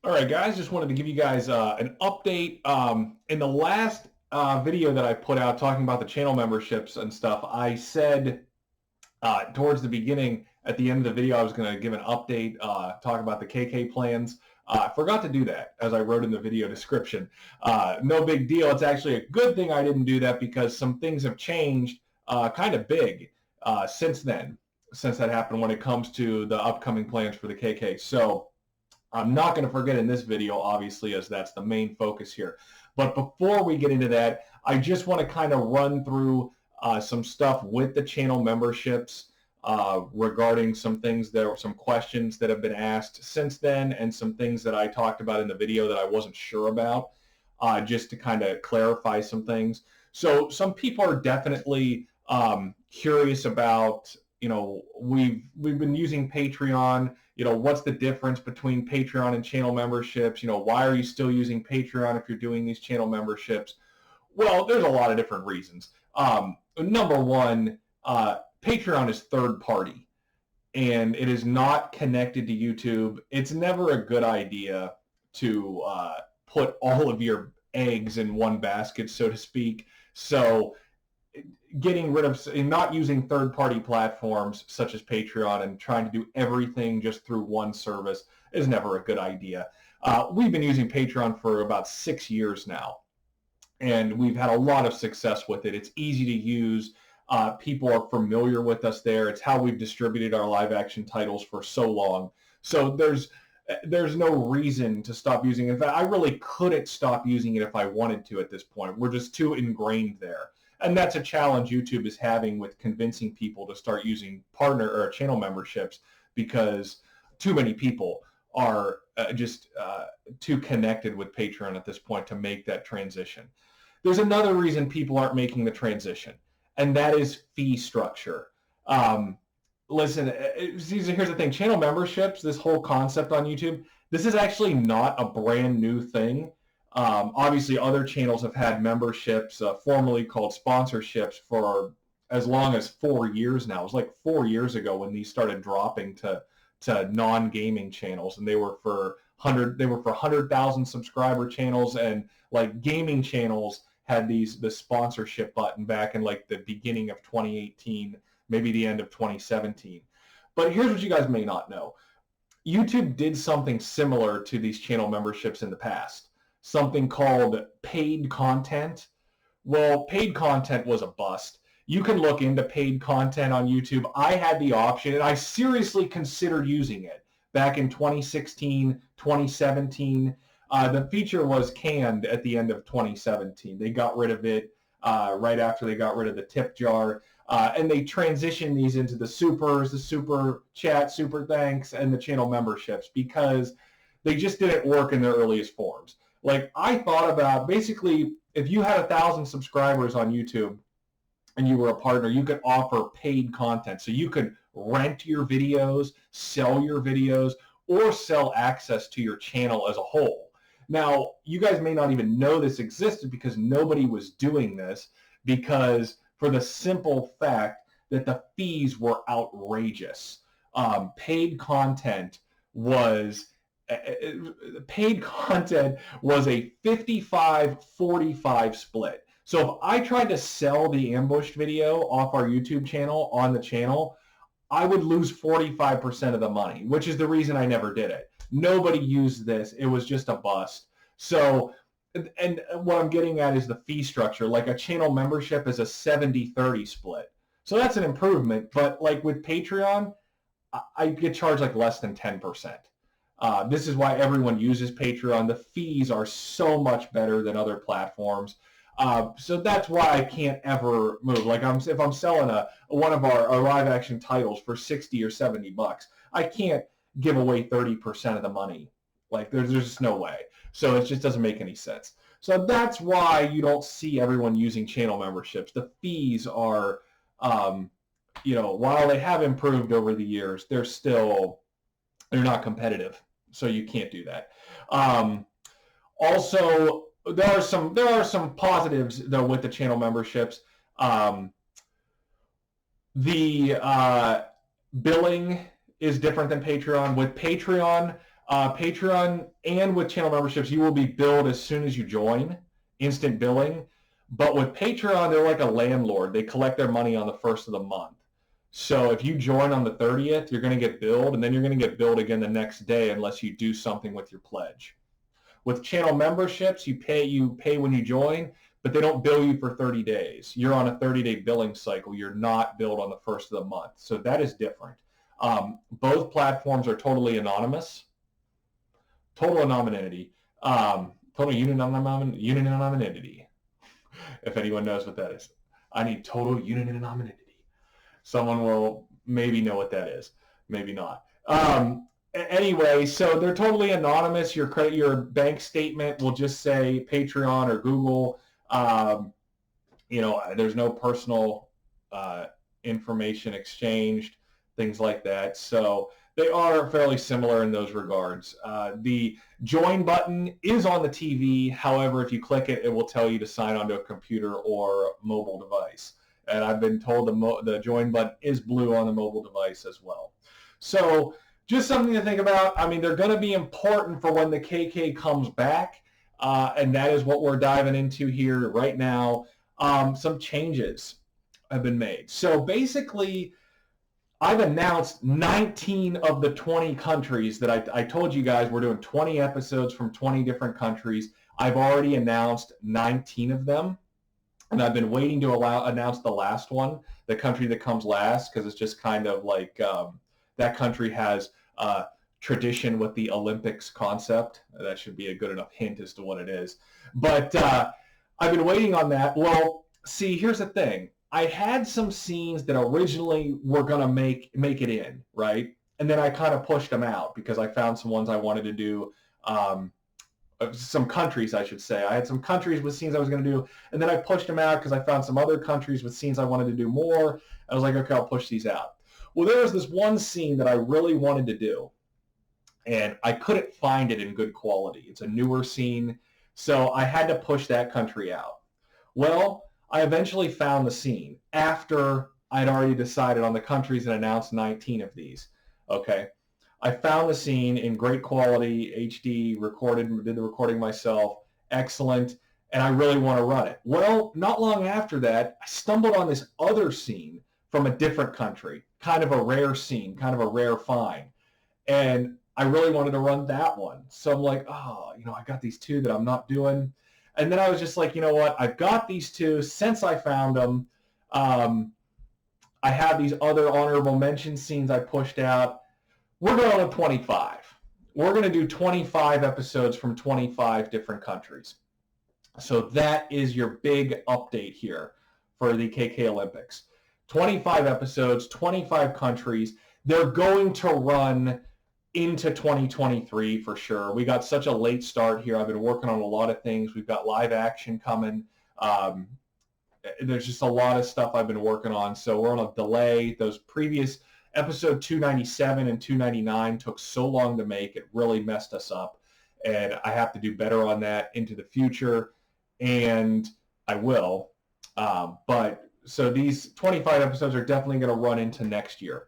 All right, guys, just wanted to give you guys an update. In the last video that I put out talking about the channel memberships and stuff, I said towards the beginning, at the end of the video, I was going to give an update, talk about the KK plans. I forgot to do that, as I wrote in the video description. No big deal. It's actually a good thing I didn't do that because some things have changed kind of big since then, since that happened when it comes to the upcoming plans for the KK. So I'm not going to forget in this video, obviously, as that's the main focus here. But before we get into that, I just want to kind of run through some stuff with the channel memberships regarding some things that are some questions that have been asked since then and some things that I talked about in the video that I wasn't sure about, just to kind of clarify some things. So some people are definitely curious about, you know, we've been using Patreon. You know, what's the difference between Patreon and channel memberships? You know, why are you still using Patreon if you're doing these channel memberships? Well, there's a lot of different reasons. Number one, Patreon is third party and it is not connected to YouTube. It's never a good idea to put all of your eggs in one basket, so to speak. So getting rid of, not using third-party platforms such as Patreon and trying to do everything just through one service is never a good idea. We've been using Patreon for about 6 years now, and we've had a lot of success with it. It's easy to use. People are familiar with us there. It's how we've distributed our live action titles for so long. So there's no reason to stop using it. In fact, I really couldn't stop using it if I wanted to at this point. We're just too ingrained there. And that's a challenge YouTube is having with convincing people to start using partner or channel memberships, because too many people are just too connected with Patreon at this point to make that transition. There's another reason people aren't making the transition, and that is fee structure. Listen, here's the thing. Channel memberships, this whole concept on YouTube, this is actually not a brand new thing. Obviously, other channels have had memberships, formerly called sponsorships, for as long as 4 years now. It was like 4 years ago when these started dropping to non-gaming channels, and they were for 100,000 subscriber channels, and like gaming channels had the sponsorship button back in like the beginning of 2018, maybe the end of 2017. But here's what you guys may not know. YouTube did something similar to these channel memberships in the past. Something called paid content. Well, paid content was a bust. You can look into paid content on YouTube. I had the option, and I seriously considered using it back in 2016, 2017. The feature was canned at the end of 2017. They got rid of it right after they got rid of the tip jar. And they transitioned these into the supers, the super chat, super thanks, and the channel memberships, because they just didn't work in their earliest forms. Like, I thought about, basically, if you had 1,000 subscribers on YouTube and you were a partner, you could offer paid content. So you could rent your videos, sell your videos, or sell access to your channel as a whole. Now, you guys may not even know this existed because nobody was doing this, because for the simple fact that the fees were outrageous. Paid content was a 55-45 split. So if I tried to sell the ambushed video off our YouTube channel on the channel, I would lose 45% of the money, which is the reason I never did it. Nobody used this. It was just a bust. So, and what I'm getting at is the fee structure. Like, a channel membership is a 70-30 split. So that's an improvement. But like with Patreon, I get charged like less than 10%. This is why everyone uses Patreon. The fees are so much better than other platforms. So that's why I can't ever move. Like, if I'm selling one of our live action titles for 60 or 70 bucks, I can't give away 30% of the money. Like, there's just no way. So it just doesn't make any sense. So that's why you don't see everyone using channel memberships. The fees are, you know, while they have improved over the years, they're not competitive. So you can't do that. Also, there are some positives though with the channel memberships. The billing is different than Patreon. With Patreon, Patreon and with channel memberships, you will be billed as soon as you join, instant billing. But with Patreon, they're like a landlord. They collect their money on the first of the month. So if you join on the 30th, you're going to get billed, and then you're going to get billed again the next day unless you do something with your pledge. With channel memberships, you pay when you join, but they don't bill you for 30 days. You're on a 30-day billing cycle. You're not billed on the first of the month. So that is different. Both platforms are totally anonymous. Total anonymity. Total unanimity. If anyone knows what that is. I need total unanimity. Someone will maybe know what that is. Maybe not. Anyway, so they're totally anonymous. Your bank statement will just say Patreon or Google. There's no personal information exchanged, things like that. So they are fairly similar in those regards. The join button is on the TV. However, if you click it, it will tell you to sign onto a computer or mobile device. And I've been told the join button is blue on the mobile device as well. So just something to think about. I mean, they're going to be important for when the KK comes back, and that is what we're diving into here right now. Some changes have been made. So basically, I've announced 19 of the 20 countries that I told you guys we're doing 20 episodes from 20 different countries. I've already announced 19 of them. And I've been waiting to announce the last one, the country that comes last, because it's just kind of like that country has tradition with the Olympics concept. That should be a good enough hint as to what it is. But I've been waiting on that. Well, see, here's the thing. I had some scenes that originally were going to make it in, right? And then I kind of pushed them out because I found some ones I wanted to do. Some countries, I should say. I had some countries with scenes I was going to do, and then I pushed them out because I found some other countries with scenes I wanted to do more. I was like, okay, I'll push these out. Well, there was this one scene that I really wanted to do, and I couldn't find it in good quality. It's a newer scene, so I had to push that country out. Well, I eventually found the scene after I'd already decided on the countries and announced 19 of these. Okay. I found the scene in great quality, HD, did the recording myself, excellent, and I really want to run it. Well, not long after that, I stumbled on this other scene from a different country, kind of a rare scene, kind of a rare find, and I really wanted to run that one. So I'm like, I got these two that I'm not doing, and then I was just like, you know what, I've got these two since I found them. I have these other honorable mention scenes I pushed out. We're going to 25. We're going to do 25 episodes from 25 different countries. So that is your big update here for the KK Olympics. 25 episodes, 25 countries. They're going to run into 2023 for sure. We got such a late start here. I've been working on a lot of things. We've got live action coming. There's just a lot of stuff I've been working on. So we're on a delay. Those previous episode 297 and 299 took so long to make. It really messed us up. And I have to do better on that into the future. And I will. But so these 25 episodes are definitely going to run into next year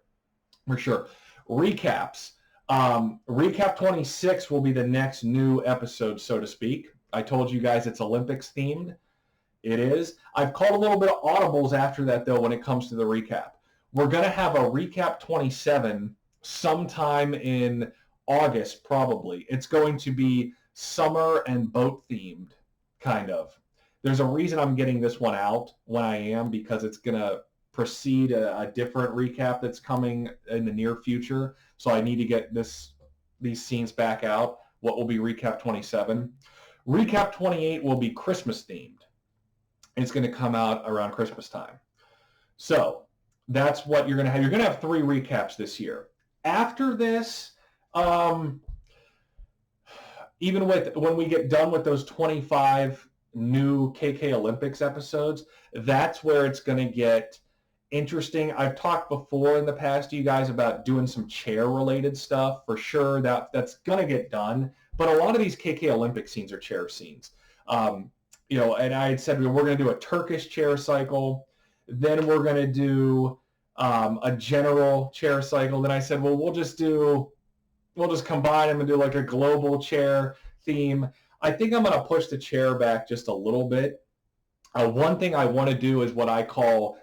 for sure. Recaps. Recap 26 will be the next new episode, so to speak. I told you guys it's Olympics themed. It is. I've called a little bit of audibles after that, though, when it comes to the recap. We're going to have a Recap 27 sometime in August, probably. It's going to be summer and boat themed, kind of. There's a reason I'm getting this one out when I am, because it's going to precede a different recap that's coming in the near future. So I need to get these scenes back out. What will be Recap 27? Recap 28 will be Christmas themed. It's going to come out around Christmas time. So that's what you're going to have. You're going to have 3 recaps this year. After this, even when we get done with those 25 new KK Olympics episodes, that's where it's going to get interesting. I've talked before in the past to you guys about doing some chair-related stuff. For sure, that's going to get done. But a lot of these KK Olympic scenes are chair scenes. And I had said we're going to do a Turkish chair cycle. Then we're going to do a general chair cycle. Then I said, well, we'll just do, we'll just combine them and do like a global chair theme. I think I'm going to push the chair back just a little bit. One thing I want to do is what I call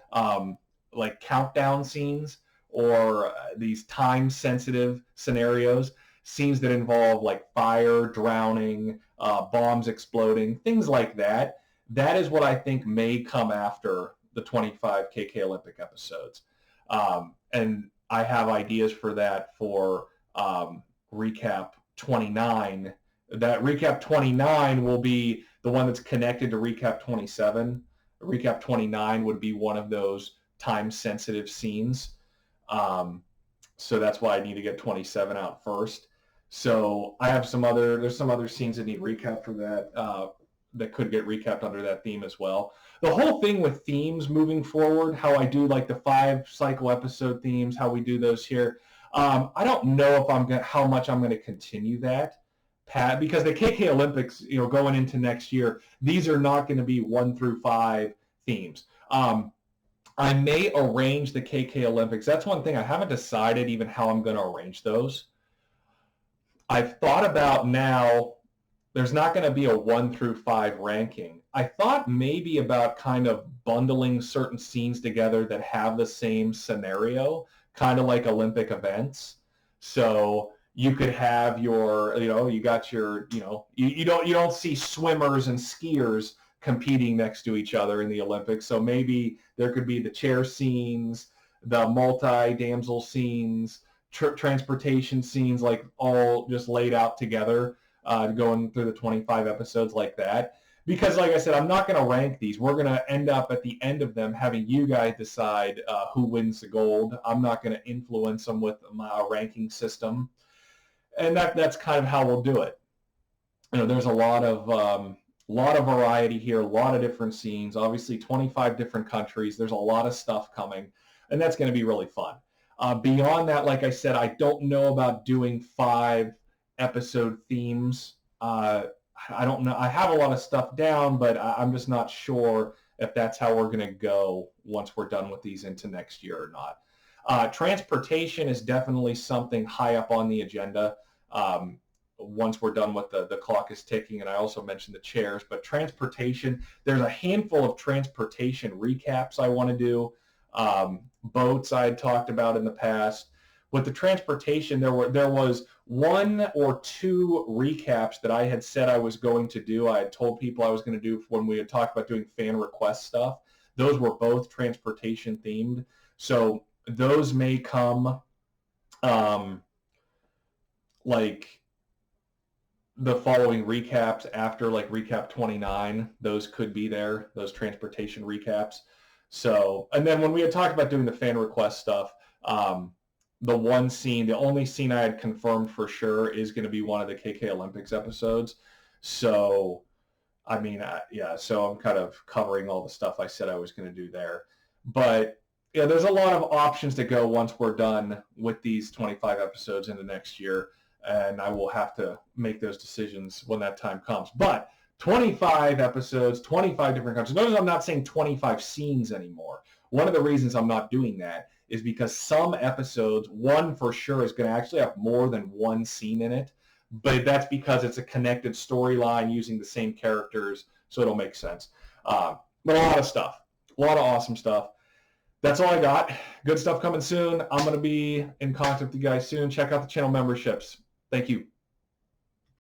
like countdown scenes, or these time-sensitive scenarios, scenes that involve like fire, drowning, bombs exploding, things like that. That is what I think may come after the 25 KK Olympic episodes. And I have ideas for that for ReKap 29. That ReKap 29 will be the one that's connected to ReKap 27. ReKap 29 would be one of those time-sensitive scenes. So that's why I need to get 27 out first. So I have there's some other scenes that need recap for that, that could get recapped under that theme as well. The whole thing with themes moving forward, how I do like the 5 cycle episode themes, how we do those here. I don't know if how much I'm going to continue that, Pat, because the KK Olympics, going into next year, these are not going to be 1 through 5 themes. I may arrange the KK Olympics. That's one thing I haven't decided even how I'm going to arrange those. I've thought about now, there's not going to be a 1 through 5 ranking. I thought maybe about kind of bundling certain scenes together that have the same scenario, kind of like Olympic events. So you could have your, you got your, you don't see swimmers and skiers competing next to each other in the Olympics. So maybe there could be the chair scenes, the multi-damsel scenes, transportation scenes, like all just laid out together, going through the 25 episodes like that. Because like I said, I'm not going to rank these. We're going to end up at the end of them having you guys decide who wins the gold. I'm not going to influence them with my ranking system. And that's kind of how we'll do it. There's a lot of variety here, a lot of different scenes, obviously 25 different countries. There's a lot of stuff coming, and that's going to be really fun. Beyond that, like I said, I don't know about doing 5 episode themes. I don't know. I have a lot of stuff down, but I'm just not sure if that's how we're going to go once we're done with these into next year or not. Transportation is definitely something high up on the agenda. Once we're done with the clock is ticking, and I also mentioned the chairs, but transportation, there's a handful of transportation recaps I want to do. Boats I had talked about in the past. With the transportation, there was 1 or 2 recaps that I had said I was going to do. I had told people I was going to do when we had talked about doing fan request stuff. Those were both transportation themed. So those may come like the following recaps after, like ReKap 29. Those could be there, those transportation recaps. So, and then when we had talked about doing the fan request stuff, the only scene I had confirmed for sure is going to be one of the KK Olympics episodes. So, I mean, so I'm kind of covering all the stuff I said I was going to do there. But yeah, there's a lot of options to go once we're done with these 25 episodes into next year, and I will have to make those decisions when that time comes. But 25 episodes, 25 different countries. Notice I'm not saying 25 scenes anymore. One of the reasons I'm not doing that is because some episodes, one for sure is going to actually have more than 1 scene in it, but that's because it's a connected storyline using the same characters, so it'll make sense. But a lot of stuff, a lot of awesome stuff. That's all I got. Good stuff coming soon. I'm going to be in contact with you guys soon. Check out the channel memberships. Thank you.